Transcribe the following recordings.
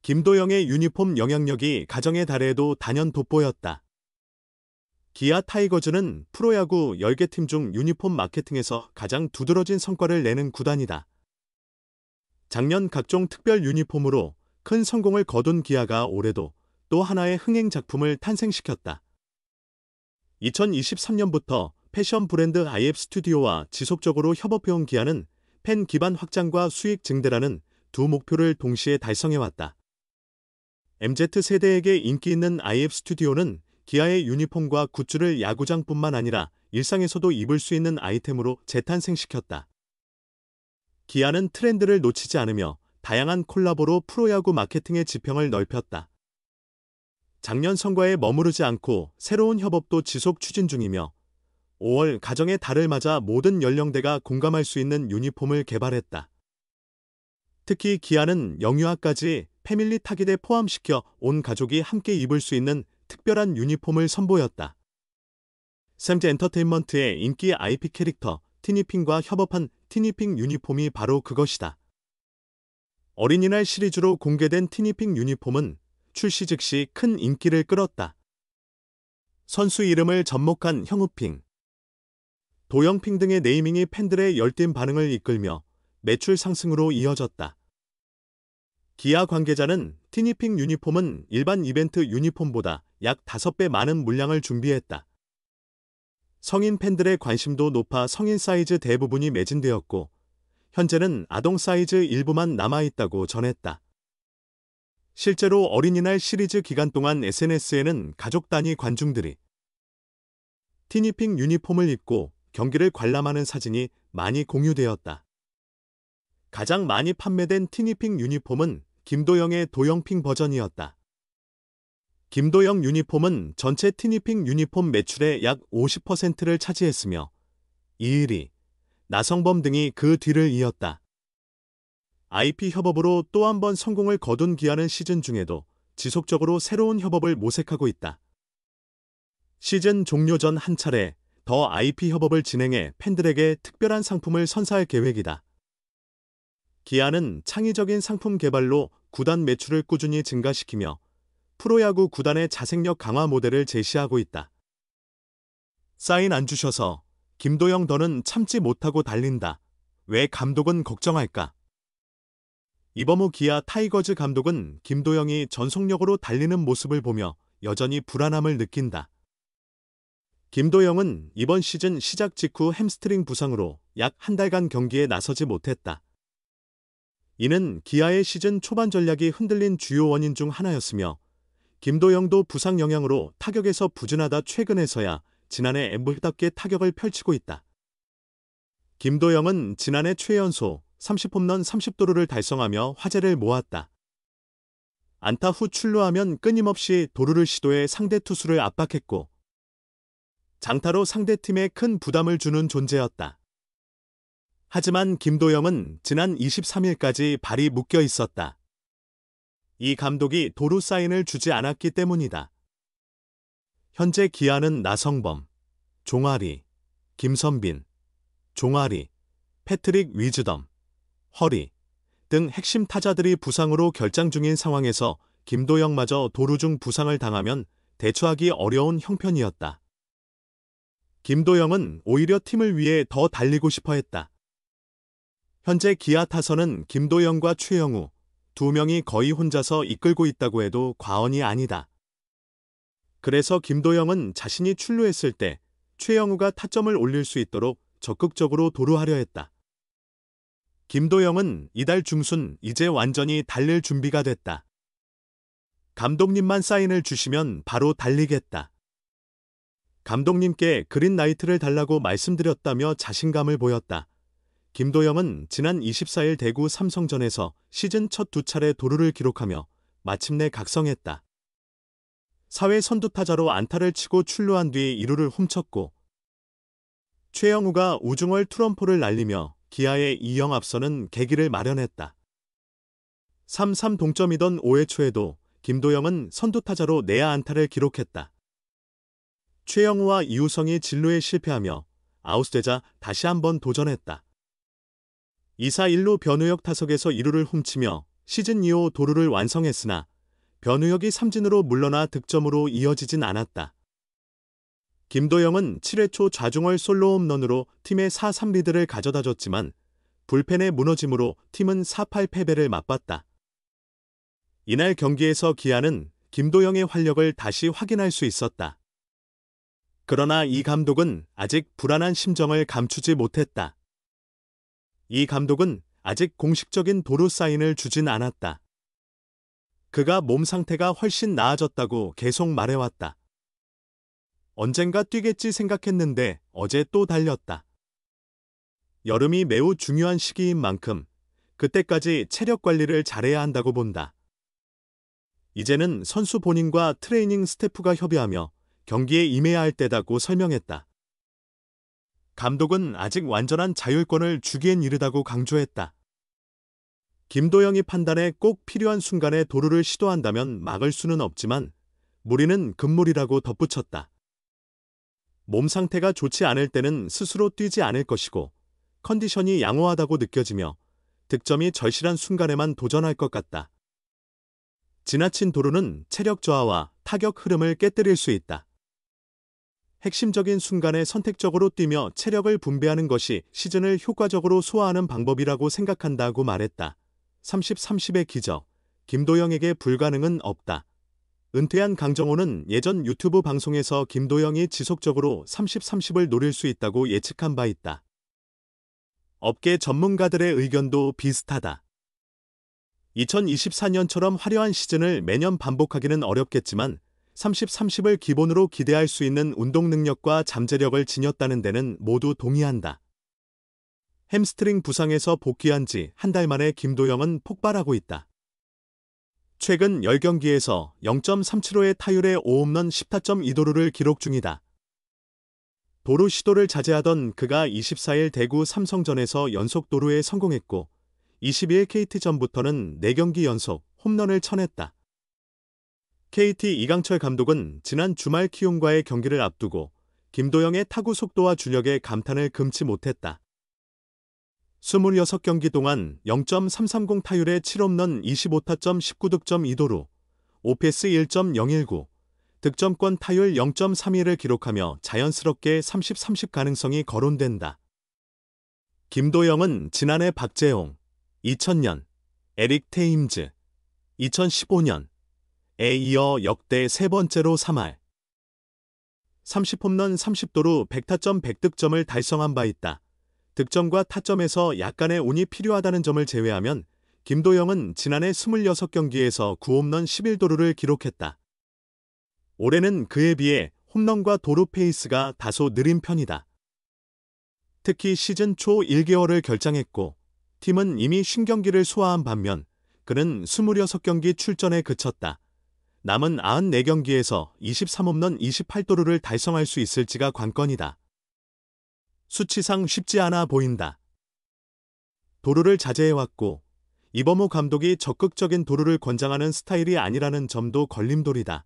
김도영의 유니폼 영향력이 가정의 달에도 단연 돋보였다. 기아 타이거즈는 프로야구 10개 팀 중 유니폼 마케팅에서 가장 두드러진 성과를 내는 구단이다. 작년 각종 특별 유니폼으로 큰 성공을 거둔 기아가 올해도 또 하나의 흥행 작품을 탄생시켰다. 2023년부터 패션 브랜드 IF 스튜디오와 지속적으로 협업해온 기아는 팬 기반 확장과 수익 증대라는 두 목표를 동시에 달성해왔다. MZ세대에게 인기 있는 IF 스튜디오는 기아의 유니폼과 굿즈를 야구장뿐만 아니라 일상에서도 입을 수 있는 아이템으로 재탄생시켰다. 기아는 트렌드를 놓치지 않으며 다양한 콜라보로 프로야구 마케팅의 지평을 넓혔다. 작년 성과에 머무르지 않고 새로운 협업도 지속 추진 중이며 5월 가정의 달을 맞아 모든 연령대가 공감할 수 있는 유니폼을 개발했다. 특히 기아는 영유아까지 패밀리 타깃에 포함시켜 온 가족이 함께 입을 수 있는 특별한 유니폼을 선보였다. 샘즈 엔터테인먼트의 인기 IP 캐릭터 티니핑과 협업한 티니핑 유니폼이 바로 그것이다. 어린이날 시리즈로 공개된 티니핑 유니폼은 출시 즉시 큰 인기를 끌었다. 선수 이름을 접목한 형우핑, 도영핑 등의 네이밍이 팬들의 열띤 반응을 이끌며 매출 상승으로 이어졌다. 기아 관계자는 티니핑 유니폼은 일반 이벤트 유니폼보다 약 5배 많은 물량을 준비했다. 성인 팬들의 관심도 높아 성인 사이즈 대부분이 매진되었고 현재는 아동 사이즈 일부만 남아있다고 전했다. 실제로 어린이날 시리즈 기간 동안 SNS에는 가족 단위 관중들이 티니핑 유니폼을 입고 경기를 관람하는 사진이 많이 공유되었다. 가장 많이 판매된 티니핑 유니폼은 김도영의 도영핑 버전이었다. 김도영 유니폼은 전체 티니핑 유니폼 매출의 약 50%를 차지했으며 이일이, 나성범 등이 그 뒤를 이었다. IP 협업으로 또 한 번 성공을 거둔 기아는 시즌 중에도 지속적으로 새로운 협업을 모색하고 있다. 시즌 종료 전 한 차례 더 IP 협업을 진행해 팬들에게 특별한 상품을 선사할 계획이다. 기아는 창의적인 상품 개발로 구단 매출을 꾸준히 증가시키며 프로야구 구단의 자생력 강화 모델을 제시하고 있다. 사인 안 주셔서 김도영 너는 참지 못하고 달린다. 왜 감독은 걱정할까? 이범우 기아 타이거즈 감독은 김도영이 전속력으로 달리는 모습을 보며 여전히 불안함을 느낀다. 김도영은 이번 시즌 시작 직후 햄스트링 부상으로 약 한 달간 경기에 나서지 못했다. 이는 기아의 시즌 초반 전략이 흔들린 주요 원인 중 하나였으며 김도영도 부상 영향으로 타격에서 부진하다 최근에서야 지난해 엠블답게 타격을 펼치고 있다. 김도영은 지난해 최연소 30홈런 30도루를 달성하며 화제를 모았다. 안타 후 출루하면 끊임없이 도루를 시도해 상대 투수를 압박했고 장타로 상대팀에 큰 부담을 주는 존재였다. 하지만 김도영은 지난 23일까지 발이 묶여 있었다. 이 감독이 도루 사인을 주지 않았기 때문이다. 현재 기아는 나성범, 종아리, 김선빈, 종아리, 패트릭 위즈덤, 허리 등 핵심 타자들이 부상으로 결장 중인 상황에서 김도영마저 도루 중 부상을 당하면 대처하기 어려운 형편이었다. 김도영은 오히려 팀을 위해 더 달리고 싶어 했다. 현재 기아 타선은 김도영과 최영우 두 명이 거의 혼자서 이끌고 있다고 해도 과언이 아니다. 그래서 김도영은 자신이 출루했을 때 최영우가 타점을 올릴 수 있도록 적극적으로 도루하려 했다. 김도영은 이달 중순 이제 완전히 달릴 준비가 됐다. 감독님만 사인을 주시면 바로 달리겠다. 감독님께 그린라이트를 달라고 말씀드렸다며 자신감을 보였다. 김도영은 지난 24일 대구 삼성전에서 시즌 첫 2차례 도루를 기록하며 마침내 각성했다. 사회 선두타자로 안타를 치고 출루한 뒤 2루를 훔쳤고 최영우가 우중월 트럼포를 날리며 기아의 2영 앞서는 계기를 마련했다. 3-3 동점이던 5회 초에도 김도영은 선두타자로 내야 안타를 기록했다. 최영우와 이우성이 진루에 실패하며 아웃되자 다시 한번 도전했다. 2사 1루 변우혁 타석에서 2루를 훔치며 시즌 2호 도루를 완성했으나 변우혁이 삼진으로 물러나 득점으로 이어지진 않았다. 김도영은 7회 초 좌중월 솔로 홈런으로 팀의 4-3 리드를 가져다줬지만 불펜의 무너짐으로 팀은 4-8 패배를 맛봤다. 이날 경기에서 기아는 김도영의 활력을 다시 확인할 수 있었다. 그러나 이 감독은 아직 불안한 심정을 감추지 못했다. 이 감독은 아직 공식적인 도루 사인을 주진 않았다. 그가 몸 상태가 훨씬 나아졌다고 계속 말해왔다. 언젠가 뛰겠지 생각했는데 어제 또 달렸다. 여름이 매우 중요한 시기인 만큼 그때까지 체력 관리를 잘해야 한다고 본다. 이제는 선수 본인과 트레이닝 스태프가 협의하며 경기에 임해야 할 때다고 설명했다. 감독은 아직 완전한 자율권을 주기엔 이르다고 강조했다. 김도영이 판단에 꼭 필요한 순간에 도루를 시도한다면 막을 수는 없지만 무리는 금물이라고 덧붙였다. 몸 상태가 좋지 않을 때는 스스로 뛰지 않을 것이고 컨디션이 양호하다고 느껴지며 득점이 절실한 순간에만 도전할 것 같다. 지나친 도루는 체력 저하와 타격 흐름을 깨뜨릴 수 있다. 핵심적인 순간에 선택적으로 뛰며 체력을 분배하는 것이 시즌을 효과적으로 소화하는 방법이라고 생각한다고 말했다. 30-30의 기적, 김도영에게 불가능은 없다. 은퇴한 강정호는 예전 유튜브 방송에서 김도영이 지속적으로 30-30을 노릴 수 있다고 예측한 바 있다. 업계 전문가들의 의견도 비슷하다. 2024년처럼 화려한 시즌을 매년 반복하기는 어렵겠지만 30-30을 기본으로 기대할 수 있는 운동 능력과 잠재력을 지녔다는 데는 모두 동의한다. 햄스트링 부상에서 복귀한 지 한 달 만에 김도영은 폭발하고 있다. 최근 10경기에서 0.375의 타율의 5홈런 10타점 2도루를 기록 중이다. 도루 시도를 자제하던 그가 24일 대구 삼성전에서 연속 도루에 성공했고 22일 KT전부터는 4경기 연속 홈런을 쳐냈다. KT 이강철 감독은 지난 주말 키움과의 경기를 앞두고 김도영의 타구 속도와 주력에 감탄을 금치 못했다. 26경기 동안 0.330 타율의 7홈런 25타점 19득점 2도루, OPS 1.019, 득점권 타율 0.31을 기록하며 자연스럽게 30-30 가능성이 거론된다. 김도영은 지난해 박재홍, 2000년 에릭 테임즈, 2015년에 이어 역대 세 번째로 3할 30홈런 30도루 100타점 100득점을 달성한 바 있다. 득점과 타점에서 약간의 운이 필요하다는 점을 제외하면 김도영은 지난해 26경기에서 9홈런 11도루를 기록했다. 올해는 그에 비해 홈런과 도루 페이스가 다소 느린 편이다. 특히 시즌 초 1개월을 결장했고 팀은 이미 50경기를 소화한 반면 그는 26경기 출전에 그쳤다. 남은 94경기에서 23홈런 28도루를 달성할 수 있을지가 관건이다. 수치상 쉽지 않아 보인다. 도루를 자제해왔고 이범호 감독이 적극적인 도루를 권장하는 스타일이 아니라는 점도 걸림돌이다.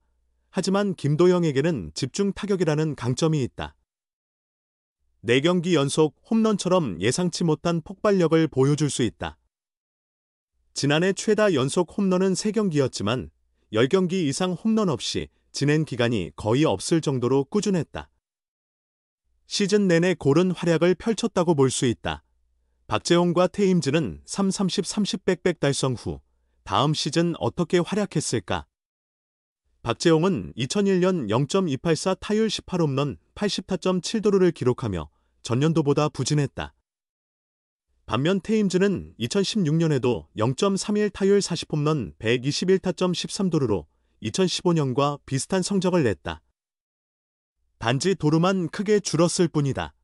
하지만 김도영에게는 집중 타격이라는 강점이 있다. 4경기 연속 홈런처럼 예상치 못한 폭발력을 보여줄 수 있다. 지난해 최다 연속 홈런은 3경기였지만 10경기 이상 홈런 없이 지낸 기간이 거의 없을 정도로 꾸준했다. 시즌 내내 고른 활약을 펼쳤다고 볼 수 있다. 박재홍과 테임즈는 3-30-30 달성 후 다음 시즌 어떻게 활약했을까? 박재홍은 2001년 0.284 타율 18홈런 80타점 7도루를 기록하며 전년도보다 부진했다. 반면 테임즈는 2016년에도 0.31 타율 40홈런 121타점 13도루로 2015년과 비슷한 성적을 냈다. 단지 도루만 크게 줄었을 뿐이다.